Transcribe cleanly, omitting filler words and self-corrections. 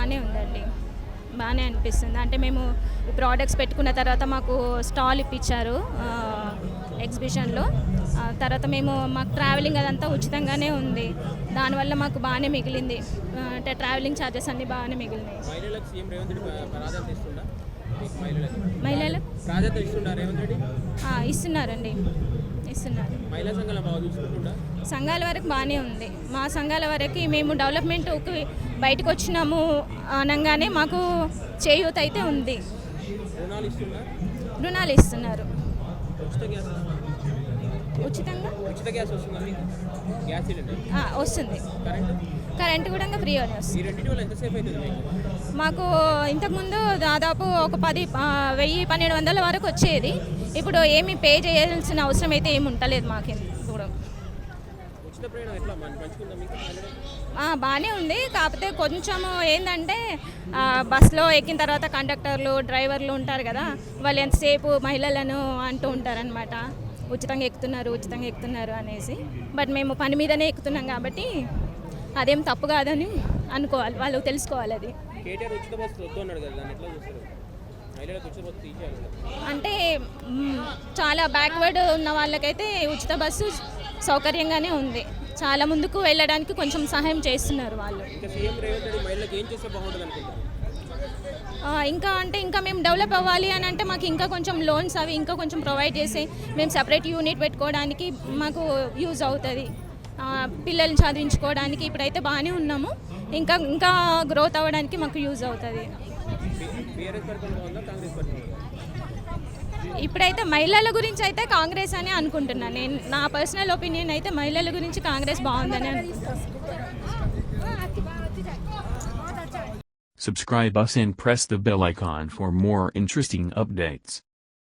బాగానే ఉందండి, బాగానే అనిపిస్తుంది. అంటే మేము ప్రోడక్ట్స్ పెట్టుకున్న తర్వాత మాకు స్టాల్ ఇప్పించారు ఎగ్జిబిషన్లో. తర్వాత మాకు ట్రావెలింగ్ అదంతా ఉచితంగానే ఉంది, దానివల్ల మాకు బాగానే మిగిలింది. అంటే ట్రావెలింగ్ ఛార్జెస్ అన్నీ బాగానే మిగిలినాయి. మహిళలు ఇస్తున్నారండి, ఇస్తున్నారు. సంఘాల వరకు బాగానే ఉంది. మా సంఘాల వరకు మేము డెవలప్మెంట్కి బయటకు వచ్చినాము అనగానే మాకు చేయూత అయితే ఉంది. రుణాలు ఇస్తున్నారు. ఉచితంగా వస్తుంది. కరెంటు కూడా ఫ్రీగానే వస్తుంది. మాకు ఇంతకుముందు దాదాపు ఒక 1000-1200 వరకు వచ్చేది. ఇప్పుడు ఏమి పే చేయాల్సిన అవసరం అయితే ఏమి ఉండలేదు మాకు కూడా. బాగానే ఉంది. కాకపోతే కొంచెము ఏంటంటే బస్సులో ఎక్కిన తర్వాత కండక్టర్లు డ్రైవర్లు ఉంటారు కదా, వాళ్ళు ఎంతసేపు మహిళలను అంటూ ఉంటారనమాట, ఉచితంగా ఎక్కుతున్నారు అనేసి. బట్ మేము పని మీదనే ఎక్కుతున్నాం కాబట్టి అదేం తప్పు కాదని అనుకోవాలి, వాళ్ళు తెలుసుకోవాలి. అది అంటే చాలా బ్యాక్వర్డ్ ఉన్న వాళ్ళకైతే ఉచిత బస్సు సౌకర్యంగానే ఉంది. చాలా ముందుకు వెళ్ళడానికి కొంచెం సహాయం చేస్తున్నారు వాళ్ళు. ఇంకా మేము డెవలప్ అవ్వాలి అని అంటే మాకు ఇంకా కొంచెం లోన్స్ అవి ఇంకా కొంచెం ప్రొవైడ్ చేసి మేము సెపరేట్ యూనిట్ పెట్టుకోవడానికి మాకు యూజ్ అవుతుంది. పిల్లల్ని చదివించుకోవడానికి ఇప్పుడైతే బాగానే ఉన్నాము, ఇంకా గ్రోత్ అవ్వడానికి మాకు యూజ్ అవుతుంది. ఇప్పుడైతే మహిళల గురించి అయితే కాంగ్రెస్ అని అనుకుంటున్నాను నేను. నా పర్సనల్ ఒపీనియన్ అయితే మహిళల గురించి కాంగ్రెస్ బాగుందని అనుకుంటున్నాను. Subscribe us and press the bell icon for more interesting updates.